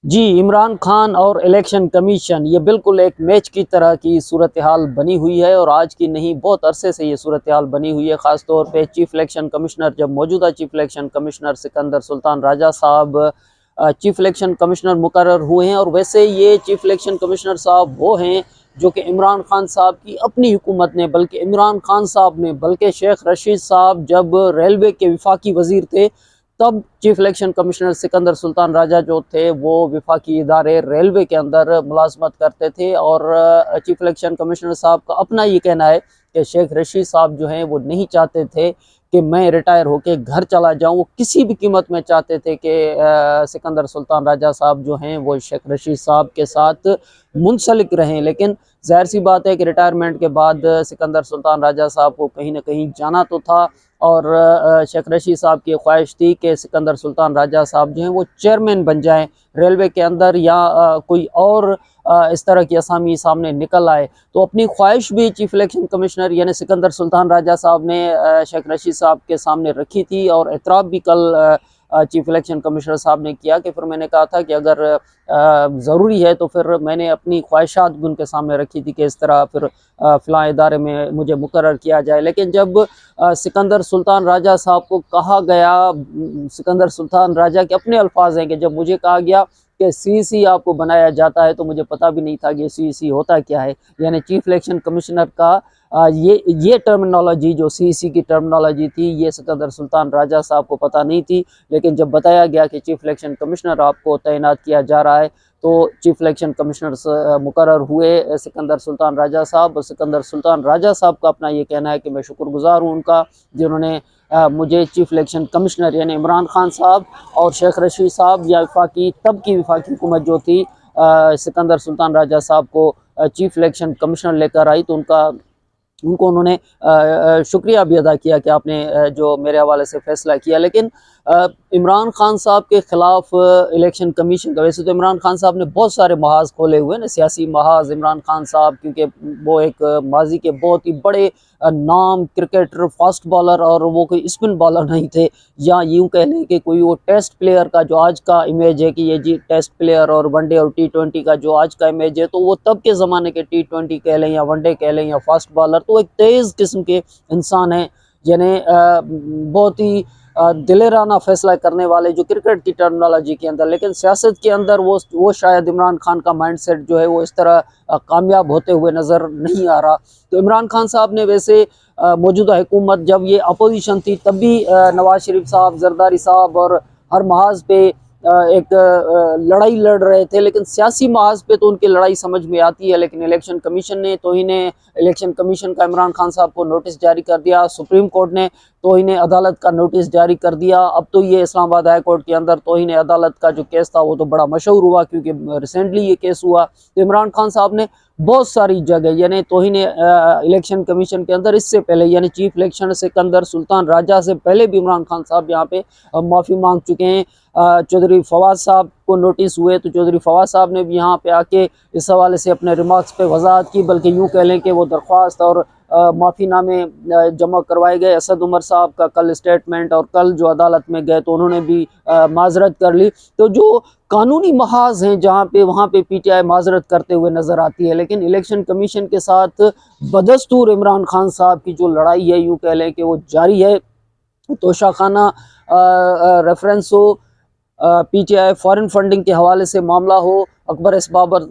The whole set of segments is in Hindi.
जी, इमरान खान और इलेक्शन कमीशन ये बिल्कुल एक मैच की तरह की सूरत हाल बनी हुई है और आज की नहीं बहुत अरसे से ये सूरत हाल बनी हुई है। ख़ास तौर पे चीफ इलेक्शन कमिश्नर जब मौजूदा chief election commissioner Sikandar Sultan Raja साहब चीफ इलेक्शन कमिश्नर मुकर्रर हुए हैं और वैसे ये चीफ इलेक्शन कमिश्नर साहब वो हैं जो कि इमरान खान साहब की अपनी हुकूमत ने बल्कि इमरान खान साहब ने बल्कि शेख रशीद साहब जब रेलवे के वफाकी वज़ीर थे तब chief election commissioner Sikandar Sultan Raja जो थे वो वफाकी इदारे रेलवे के अंदर मुलाजमत करते थे और चीफ इलेक्शन कमिश्नर साहब का अपना ये कहना है कि शेख रशीद साहब जो हैं वो नहीं चाहते थे कि मैं रिटायर होकर घर चला जाऊं। वो किसी भी कीमत में चाहते थे कि सिकंदर सुल्तान राजा साहब जो हैं वो शेख रशीद साहब के साथ मुंसलिक रहें। लेकिन जाहिर सी बात है कि रिटायरमेंट के बाद सिकंदर सुल्तान राजा साहब को कहीं ना कहीं जाना तो था और शेख रशीद साहब की ख्वाहिश थी कि सिकंदर सुल्तान राजा साहब जो हैं वो चेयरमैन बन जाएं रेलवे के अंदर या कोई और इस तरह की असामी सामने निकल आए। तो अपनी ख्वाहिश भी चीफ इलेक्शन कमिश्नर यानी सिकंदर सुल्तान राजा साहब ने शेख रशीद साहब के सामने रखी थी और एतराफ़ भी कल चीफ इलेक्शन कमिश्नर साहब ने किया कि फिर मैंने कहा था कि अगर ज़रूरी है तो फिर मैंने अपनी ख्वाहिशात भी उनके सामने रखी थी कि इस तरह फिर फ़लाँ इदारे में मुझे मुकर्रर किया जाए। लेकिन जब सिकंदर सुल्तान राजा साहब को कहा गया, सिकंदर सुल्तान राजा के अपने अल्फाज हैं कि जब मुझे कहा गया कि सीईसी आपको बनाया जाता है तो मुझे पता भी नहीं था कि सीईसी होता क्या है। यानी चीफ इलेक्शन कमिश्नर का ये टर्मिनोलॉजी जो सीईसी की टर्मिनोलॉजी थी ये सिकंदर सुल्तान राजा साहब को पता नहीं थी। लेकिन जब बताया गया कि चीफ इलेक्शन कमिश्नर आपको तैनात किया जा रहा है तो चीफ इलेक्शन कमिश्नर मुकर्रर हुए सिकंदर सुल्तान राजा साहब। सिकंदर सुल्तान राजा साहब का अपना ये कहना है कि मैं शुक्रगुजार हूँ उनका जिन्होंने मुझे चीफ इलेक्शन कमिश्नर यानी इमरान खान साहब और शेख रशीद साहब या वफाकी तब की वफाकी हुकूमत जो थी सिकंदर सुल्तान राजा साहब को चीफ इलेक्शन कमिश्नर लेकर आई तो उनको उन्होंने शुक्रिया भी अदा किया कि आपने जो मेरे हवाले से फ़ैसला किया। लेकिन इमरान खान साहब के ख़िलाफ़ इलेक्शन कमीशन का वैसे तो इमरान खान साहब ने बहुत सारे महाज खोले हुए हैं सियासी महाज। इमरान खान साहब क्योंकि वो एक माजी के बहुत ही बड़े नाम क्रिकेटर फास्ट बॉलर और वो कोई स्पिन बॉलर नहीं थे या यूँ कह लें कि कोई वो टेस्ट प्लेयर का जो आज का इमेज है कि ये जी टेस्ट प्लेयर और वनडे और T20 का जो आज का इमेज है तो वो तब के ज़माने के T20 कह लें या वनडे कह लें या फास्ट बॉलर तो एक तेज़ किस्म के इंसान हैं यानी बहुत ही दिलेराना फैसला करने वाले जो क्रिकेट की टर्मिनोलॉजी के अंदर। लेकिन सियासत के अंदर वो शायद इमरान खान का माइंडसेट जो है वो इस तरह कामयाब होते हुए नज़र नहीं आ रहा। तो इमरान खान साहब ने वैसे मौजूदा हुकूमत जब ये अपोजिशन थी तब भी नवाज शरीफ साहब जरदारी साहब और हर महाज पे एक लड़ाई लड़ रहे थे। लेकिन सियासी महाज पे तो उनकी लड़ाई समझ में आती है। लेकिन इलेक्शन कमीशन ने तौहीन इलेक्शन कमीशन का इमरान खान साहब को नोटिस जारी कर दिया। सुप्रीम कोर्ट ने तौहीन अदालत का नोटिस जारी कर दिया। अब तो ये इस्लामाबाद हाई कोर्ट के अंदर तौहीन अदालत का जो केस था वो तो बड़ा मशहूर हुआ क्योंकि रिसेंटली ये केस हुआ। तो इमरान खान साहब ने बहुत सारी जगह यानी तौहीन इलेक्शन कमीशन के अंदर इससे पहले यानी चीफ इलेक्शन सिकंदर सुल्तान राजा से पहले भी इमरान खान साहब यहाँ पे माफ़ी मांग चुके हैं। चौधरी फवाद साहब को नोटिस हुए तो चौधरी फवाद साहब ने भी यहाँ पे आके इस हवाले से अपने रिमार्क्स पे वजाहत की बल्कि यूँ कह लें कि वो दरख्वास्त और माफ़ीनामे जमा करवाए गए। असद उमर साहब का कल स्टेटमेंट और कल जो अदालत में गए तो उन्होंने भी माजरत कर ली। तो जो कानूनी महाज हैं जहाँ पे वहाँ पे पीटीआई माजरत करते हुए नज़र आती है। लेकिन इलेक्शन कमीशन के साथ बदस्तूर इमरान खान साहब की जो लड़ाई है यूँ कह लें कि वो जारी है। तोशाखाना रेफरेंस हो, पीटीआई फॉरेन फंडिंग के हवाले से मामला हो, अकबर एस बाबर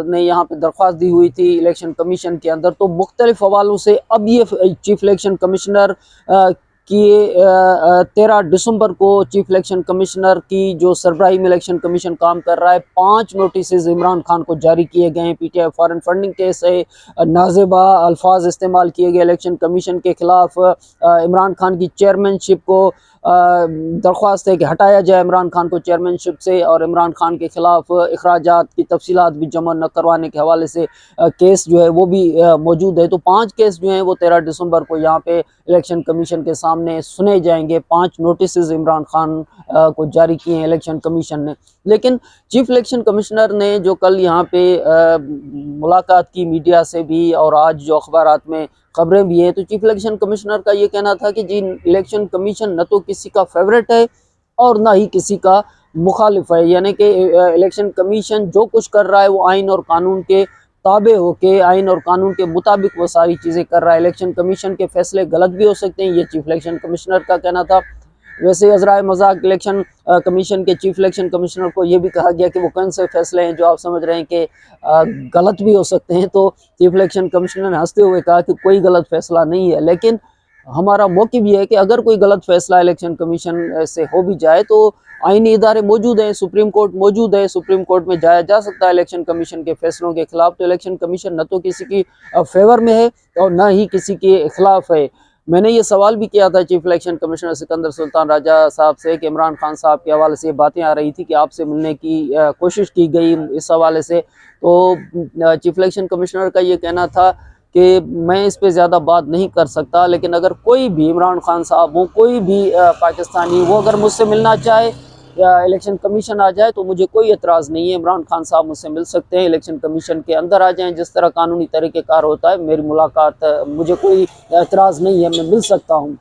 ने यहाँ पे दरख्वास्त दी हुई थी इलेक्शन कमीशन के अंदर। तो मुख्तलिफ हवालों से अब ये चीफ इलेक्शन कमिश्नर की 13 दिसंबर को चीफ इलेक्शन कमिश्नर की जो सरबराही में इलेक्शन कमीशन काम कर रहा है 5 नोटिस इमरान खान को जारी किए गए हैं। पीटीआई फॉरेन फंडिंग केस से नाजेबा अल्फाज इस्तेमाल किए गए इलेक्शन कमीशन के खिलाफ। इमरान खान की चेयरमैनशिप को दरख्वास्त है कि हटाया जाए इमरान खान को चेयरमैनशिप से और इमरान खान के खिलाफ अखराजात की तफसीलात भी जमा न करवाने के हवाले से केस जो है वो भी मौजूद है। तो 5 केस जो हैं वो 13 दिसंबर को यहाँ पे इलेक्शन कमीशन के सामने सुने जाएंगे। 5 नोटिस इमरान खान को जारी किए हैं इलेक्शन कमीशन ने। लेकिन चीफ इलेक्शन कमिश्नर ने जो कल यहाँ पे मुलाकात की मीडिया से भी और आज जो अखबारात में खबरें भी हैं तो चीफ इलेक्शन कमिश्नर का ये कहना था कि जी इलेक्शन कमीशन न तो किसी का फेवरेट है और ना ही किसी का मुखालिफ है, यानी कि इलेक्शन कमीशन जो कुछ कर रहा है वो आइन और कानून के ताबे होके, आइन और कानून के मुताबिक वो सारी चीज़ें कर रहा है। इलेक्शन कमीशन के फैसले गलत भी हो सकते हैं, ये चीफ इलेक्शन कमिश्नर का कहना था। वैसे अजराए मजाक इलेक्शन कमीशन के चीफ इलेक्शन कमिश्नर को ये भी कहा गया कि वो कौन से फैसले हैं जो आप समझ रहे हैं कि गलत भी हो सकते हैं। तो चीफ इलेक्शन कमिश्नर ने हंसते हुए कहा कि कोई गलत फैसला नहीं है, लेकिन हमारा मौक़िफ़ ये है कि अगर कोई गलत फैसला इलेक्शन कमीशन से हो भी जाए तो आईनी इदारे मौजूद हैं, सुप्रीम कोर्ट मौजूद है, सुप्रीम कोर्ट में जाया जा सकता है इलेक्शन कमीशन के फैसलों के खिलाफ। तो इलेक्शन कमीशन न तो किसी की फेवर में है और न ही किसी के खिलाफ है। मैंने ये सवाल भी किया था chief election commissioner Sikandar Sultan Raja साहब से कि इमरान खान साहब के हवाले से ये बातें आ रही थी कि आपसे मिलने की कोशिश की गई इस हवाले से। तो चीफ इलेक्शन कमिश्नर का ये कहना था कि मैं इस पे ज़्यादा बात नहीं कर सकता, लेकिन अगर कोई भी इमरान खान साहब हो, कोई भी पाकिस्तानी वो अगर मुझसे मिलना चाहे या इलेक्शन कमीशन आ जाए तो मुझे कोई एतराज़ नहीं है। इमरान खान साहब मुझसे मिल सकते हैं, इलेक्शन कमीशन के अंदर आ जाएं, जिस तरह कानूनी तरीक़ेकार होता है मेरी मुलाकात, मुझे कोई एतराज़ नहीं है, मैं मिल सकता हूँ।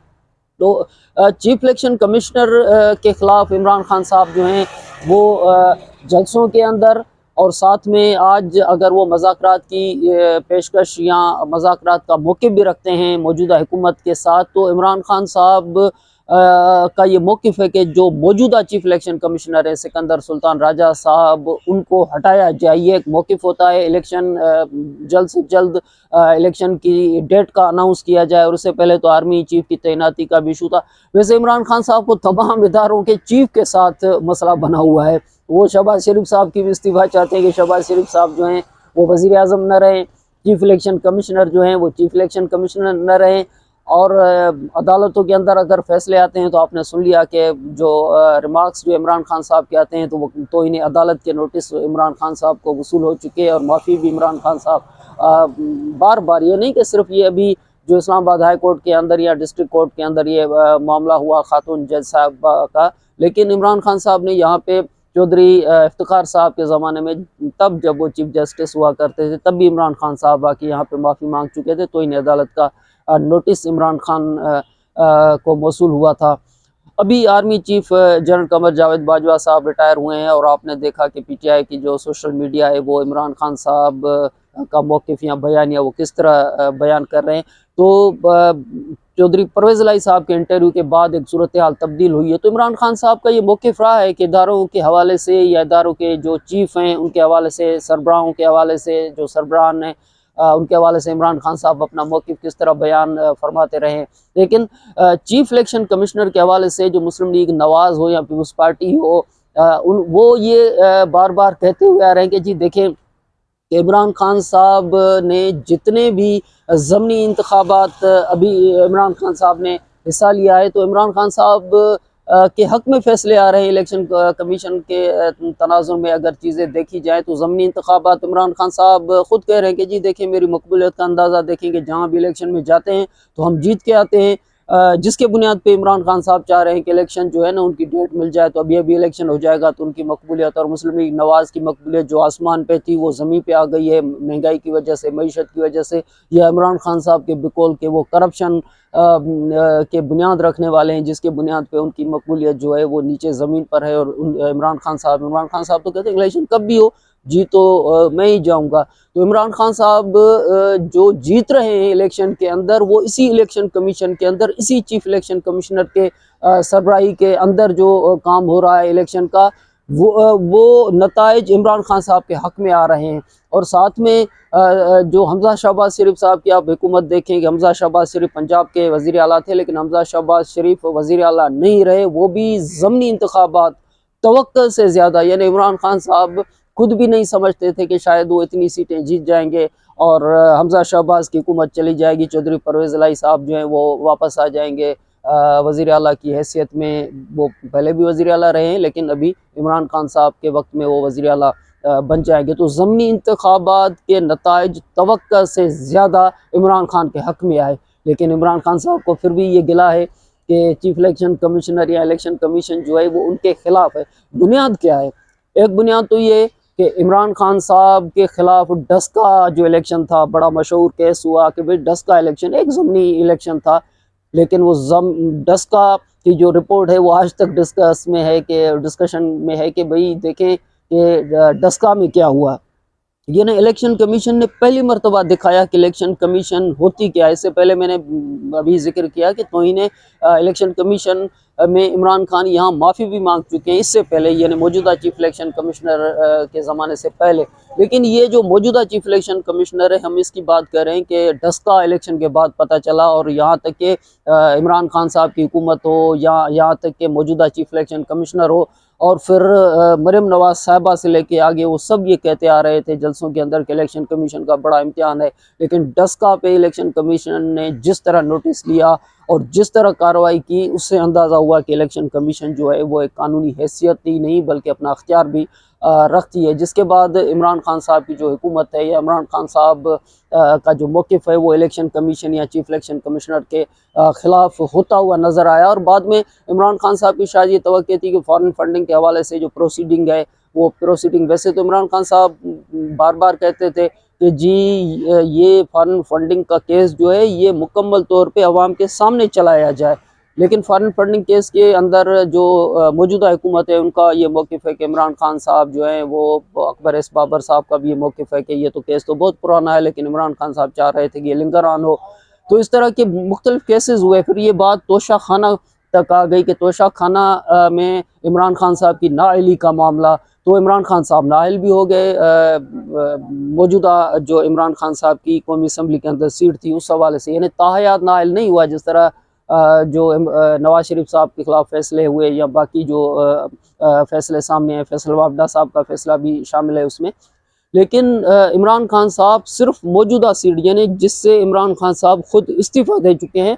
तो चीफ इलेक्शन कमिश्नर के ख़िलाफ़ इमरान खान साहब जो हैं वो जलसों के अंदर और साथ में आज अगर वो मुज़ाकरात की पेशकश या मुज़ाकरात का मौक़िफ़ भी रखते हैं मौजूदा हुकूमत के साथ, तो इमरान खान साहब का ये मौक़िफ़ है कि जो मौजूदा चीफ इलेक्शन कमिश्नर है सिकंदर सुल्तान राजा साहब, उनको हटाया जाए। ये एक मौक़िफ़ होता है, इलेक्शन जल्द से जल्द इलेक्शन की डेट का अनाउंस किया जाए और उससे पहले तो आर्मी चीफ की तैनाती का भी इशू था। वैसे इमरान खान साहब को तमाम इदारों के चीफ के साथ मसला बना हुआ है। वो शहबाज शरीफ साहब की भी इस्तीफ़ा चाहते हैं कि शहबाज शरीफ साहब जो हैं वो वज़ीर आज़म न रहें, चीफ इलेक्शन कमिश्नर जो हैं वो चीफ इलेक्शन कमिश्नर न रहें। और अदालतों के अंदर अगर फैसले आते हैं तो आपने सुन लिया कि जो रिमार्क्स जो इमरान खान साहब के आते हैं तो इन्हें अदालत के नोटिस इमरान खान साहब को वसूल हो चुके हैं और माफ़ी भी इमरान खान साहब बार बार, ये नहीं कि सिर्फ ये अभी जो इस्लामाबाद हाई कोर्ट के अंदर या डिस्ट्रिक्ट कोर्ट के अंदर ये मामला हुआ खातून जज साहब का, लेकिन इमरान खान साहब ने यहाँ पे चौधरी इफ्तिखार साहब के ज़माने में तब जब वो चीफ जस्टिस हुआ करते थे तब भी इमरान खान साहब आके यहाँ पे माफ़ी मांग चुके थे, तो इन्हें अदालत का नोटिस इमरान खान को मौसूल हुआ था। अभी army chief general Qamar Javed Bajwa साहब रिटायर हुए हैं और आपने देखा कि पीटीआई की जो सोशल मीडिया है वो इमरान खान साहब का मौक़िफ़ या बयान या वो किस तरह बयान कर रहे हैं। तो चौधरी परवेज़ इलाही साहब के इंटरव्यू के बाद एक सूरत हाल तब्दील हुई है। तो इमरान खान साहब का ये मौक़िफ़ रहा है कि इदारों के हवाले से या इदारों के जो चीफ़ हैं उनके हवाले से, सरबराहों के हवाले से, जो सरबराहान हैं उनके हवाले से इमरान खान साहब अपना मौक़िफ़ किस तरह बयान फरमाते रहे। लेकिन चीफ इलेक्शन कमिश्नर के हवाले से जो मुस्लिम लीग नवाज़ हो या पीपल्स पार्टी हो, वो ये बार बार कहते हुए आ रहे हैं कि जी देखें इमरान खान साहब ने जितने भी ज़मनी इंतखाबात अभी इमरान खान साहब ने हिस्सा लिया है, तो इमरान खान साहब के हक़ में फ़ैसले आ रहे हैं। इलेक्शन कमीशन के तनाज़ुर में अगर चीज़ें देखी जाए तो ज़मनी इंतखाबात इमरान खान साहब ख़ुद कह रहे हैं कि जी देखिए मेरी मकबूलियत का अंदाज़ा देखें कि जहाँ भी इलेक्शन में जाते हैं तो हम जीत के आते हैं। जिसके बुनियाद पे इमरान खान साहब चाह रहे हैं कि इलेक्शन जो है ना उनकी डेट मिल जाए, तो अभी इलेक्शन हो जाएगा तो उनकी मकबूलियत और मुस्लिम लीग नवाज़ की मकबूलियत जो आसमान पे थी वो ज़मीन पे आ गई है महंगाई की वजह से, मईशत की वजह से, या इमरान खान साहब के बिकौल के वो करप्शन के बुनियाद रखने वाले हैं जिसके बुनियाद पे उनकी मकबूलियत जो है वो नीचे ज़मीन पर है। और इमरान खान साहब तो कहते हैं इलेक्शन कब भी हो जी तो मैं ही जाऊंगा। तो इमरान खान साहब जो जीत रहे हैं इलेक्शन के अंदर वो इसी इलेक्शन कमीशन के अंदर, इसी चीफ इलेक्शन कमिश्नर के सरबराही के अंदर जो काम हो रहा है इलेक्शन का, वो नताइज इमरान खान साहब के हक़ में आ रहे हैं। और साथ में जो हमजा शहबाज शरीफ साहब की आप हुकूमत देखें कि हमजा शहबाज शरीफ पंजाब के वज़ीर आला थे, लेकिन हमजा शहबाज शरीफ वज़ीर आला नहीं रहे, वो भी ज़मनी इंतखाबात तवक्कुल से ज़्यादा, यानी इमरान खान साहब खुद भी नहीं समझते थे कि शायद वो इतनी सीटें जीत जाएंगे और हमजा शहबाज की हुकूमत चली जाएगी, चौधरी परवेज़ इलाही साहब जो हैं वो वापस आ जाएंगे वज़ीर आला की हैसियत में। वो पहले भी वज़ीर आला रहे हैं लेकिन अभी इमरान खान साहब के वक्त में वो वज़ीर आला बन जाएंगे। तो ज़मनी इंतखाबात के नताइज तवक्कुल से ज़्यादा इमरान खान के हक़ में आए, लेकिन इमरान खान साहब को फिर भी ये गिला है कि चीफ इलेक्शन कमिश्नर या इलेक्शन कमीशन जो है वो उनके ख़िलाफ़ है। बुनियाद क्या है? एक बुनियाद तो ये कि इमरान खान साहब के ख़िलाफ़ डस्का जो इलेक्शन था, बड़ा मशहूर केस हुआ कि भाई डस्का इलेक्शन एक ज़मनी इलेक्शन था, लेकिन वो डस्का की जो रिपोर्ट है वो आज तक डिस्कशन में है कि भाई देखें कि डस्का में क्या हुआ। ये ना इलेक्शन कमीशन ने पहली मर्तबा दिखाया कि इलेक्शन कमीशन होती क्या है। इससे पहले मैंने अभी जिक्र किया कि तौहीन इलेक्शन कमीशन में इमरान खान यहाँ माफ़ी भी मांग चुके हैं इससे पहले, यानी मौजूदा चीफ इलेक्शन कमिश्नर के ज़माने से पहले। लेकिन ये जो मौजूदा चीफ इलेक्शन कमिश्नर है, हम इसकी बात कर रहे हैं कि डस्का इलेक्शन के बाद पता चला, और यहाँ तक कि इमरान खान साहब की हुकूमत हो या यहाँ तक कि मौजूदा चीफ इलेक्शन कमिश्नर हो और फिर मरीम नवाज साहिबा से लेके आगे वो सब ये कहते आ रहे थे जलसों के अंदर कि इलेक्शन कमीशन का बड़ा इम्तिहान है। लेकिन डस्का पे इलेक्शन कमीशन ने जिस तरह नोटिस लिया और जिस तरह कार्रवाई की, उससे अंदाज़ा हुआ कि इलेक्शन कमीशन जो है वो एक कानूनी हैसियत ही नहीं बल्कि अपना अख्तियार भी रखती है। जिसके बाद इमरान खान साहब की जो हुकूमत है या इमरान खान साहब का जो मौक़िफ़ है वो इलेक्शन कमीशन या चीफ इलेक्शन कमिश्नर के ख़िलाफ़ होता हुआ नज़र आया। और बाद में इमरान खान साहब की शायद ये तवक्को थी कि फ़ॉरेन फंडिंग के हवाले से जो प्रोसीडिंग है वो प्रोसीडिंग, वैसे तो इमरान खान साहब बार बार कहते थे कि जी ये फॉरेन फंडिंग का केस जो है ये मुकम्मल तौर पे अवाम के सामने चलाया जाए, लेकिन फॉरेन फंडिंग केस के अंदर जो मौजूदा हुकूमत है उनका ये मौक़िफ़ है कि इमरान खान साहब जो हैं वो अकबर एस बाबर साहब का भी ये मौक़िफ़ है कि ये तो केस तो बहुत पुराना है, लेकिन इमरान खान साहब चाह रहे थे कि ये लिंगर ऑन हो। तो इस तरह के मुख्तलिफ केसेस हुए। फिर ये बात तोशा खाना तक आ गई कि तोशा खाना में इमरान खान साहब की नाअहली का मामला, तो इमरान खान साहब नाअहल भी हो गए। मौजूदा जो इमरान खान साहब की कौमी असम्बली के अंदर सीट थी उस हवाले से, यानी ताहयात नाअहल नहीं हुआ जिस तरह जो नवाज शरीफ साहब के ख़िलाफ़ फ़ैसले हुए या बाकी जो फ़ैसले सामने आए, फैसल वाबडा साहब का फ़ैसला भी शामिल है उसमें। लेकिन इमरान खान साहब सिर्फ मौजूदा सीट, यानी जिससे इमरान खान साहब खुद इस्तीफ़ा दे चुके हैं,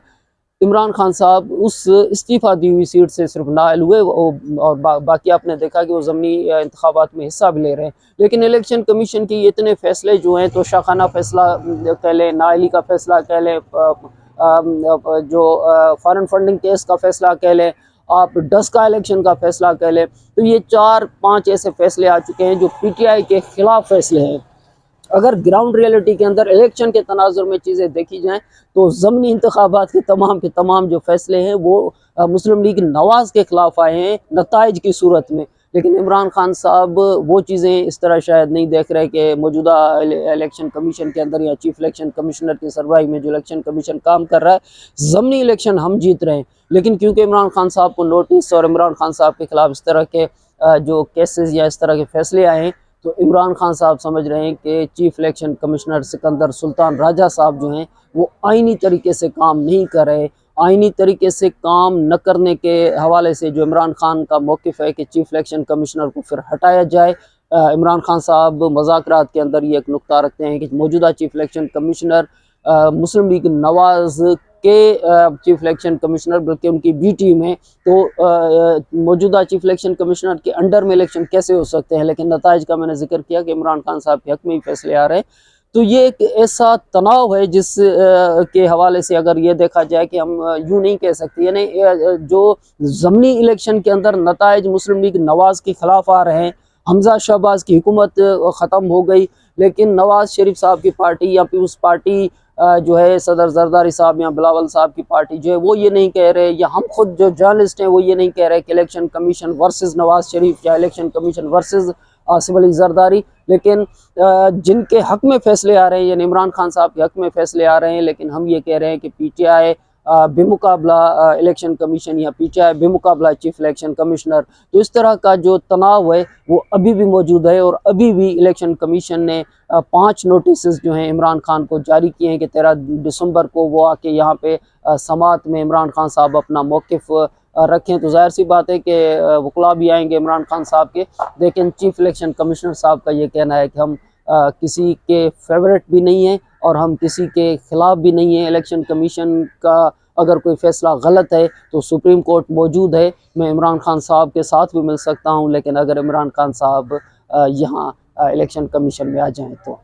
इमरान खान साहब उस इस्तीफ़ा दी हुई सीट से सिर्फ नाअहल हुए और बाकी आपने देखा कि वो ज़मीनी इंतखाबात में हिस्सा भी ले रहे हैं। लेकिन इलेक्शन कमीशन की इतने फ़ैसले जो हैं, तो शाखाना फ़ैसला कह लें, नाअहली का फ़ैसला कह लें, जो फॉरेन फंडिंग केस का फ़ैसला कह लें, आप डस्का इलेक्शन का फ़ैसला कह लें, तो ये 4-5 ऐसे फ़ैसले आ चुके हैं जो PTI के ख़िलाफ़ फ़ैसले हैं। अगर ग्राउंड रियलिटी के अंदर इलेक्शन के तनाजुर में चीज़ें देखी जाएँ तो ज़मीनी इंतखाबात के तमाम जो फ़ैसले हैं वो मुस्लिम लीग नवाज़ के ख़िलाफ़ आए हैं नताइज की सूरत में। लेकिन इमरान खान साहब वो चीज़ें इस तरह शायद नहीं देख रहे कि मौजूदा इलेक्शन कमीशन के अंदर या चीफ इलेक्शन कमिश्नर की सरबराही में जो इलेक्शन कमीशन काम कर रहा है, ज़मीनी इलेक्शन हम जीत रहे हैं। लेकिन क्योंकि इमरान खान साहब को नोटिस और इमरान खान साहब के ख़िलाफ़ इस तरह के जो केसेस या इस तरह के फ़ैसले आए हैं, तो इमरान खान साहब समझ रहे हैं कि chief election commissioner Sikandar Sultan Raja साहब जो हैं वो आइनी तरीके से काम नहीं कर रहे। आइनी तरीके से काम न करने के हवाले से जो इमरान खान का मौक़िफ़ है कि चीफ इलेक्शन कमिश्नर को फिर हटाया जाए। इमरान खान साहब मज़ाकरात के अंदर ये एक नुक्ता रखते हैं कि मौजूदा चीफ इलेक्शन कमिश्नर मुस्लिम लीग नवाज़ के चीफ इलेक्शन कमिश्नर बल्कि उनकी बी टीम है, तो मौजूदा चीफ इलेक्शन कमिश्नर के अंडर में इलेक्शन कैसे हो सकते हैं। लेकिन नताइज का मैंने जिक्र किया कि इमरान खान साहब के हक़ में ही फैसले आ रहे हैं। तो ये एक ऐसा तनाव है जिस के हवाले से अगर ये देखा जाए कि हम यूँ नहीं कह सकते, यानी जो ज़मीनी इलेक्शन के अंदर नताइज मुस्लिम लीग नवाज़ के ख़िलाफ़ आ रहे हैं। हमजा शहबाज की हुकूमत ख़त्म हो गई, लेकिन नवाज़ शरीफ साहब की पार्टी या पीपल्स पार्टी जो है सदर जरदारी साहब या बिलावल साहब की पार्टी जो है वो ये नहीं कह रहे, या हम खुद जो जर्नलिस्ट हैं वो ये नहीं कह रहे कि election commission versus Nawaz Sharif या election commission versus Asif Ali Zardari. लेकिन जिनके हक़ में फ़ैसले आ रहे हैं यानी इमरान खान साहब के हक़ में फ़ैसले आ रहे हैं, लेकिन हम ये कह रहे हैं कि PTI बेमुकाबला इलेक्शन कमीशन या PTI बेमुकाबला चीफ इलेक्शन कमिश्नर। तो इस तरह का जो तनाव है वो अभी भी मौजूद है और अभी भी इलेक्शन कमीशन ने 5 नोटिस जो हैं इमरान खान को जारी किए हैं कि 13 दिसंबर को वो आके यहाँ पे समात में इमरान खान साहब अपना मौक़िफ़ रखें। तो ज़ाहिर सी बात है कि वकला भी आएंगे इमरान खान साहब के, लेकिन चीफ इलेक्शन कमिश्नर साहब का ये कहना है कि हम किसी के फेवरेट भी नहीं हैं और हम किसी के ख़िलाफ़ भी नहीं हैं। इलेक्शन कमीशन का अगर कोई फ़ैसला गलत है तो सुप्रीम कोर्ट मौजूद है, मैं इमरान खान साहब के साथ भी मिल सकता हूं, लेकिन अगर इमरान खान साहब यहाँ इलेक्शन कमीशन में आ जाएं तो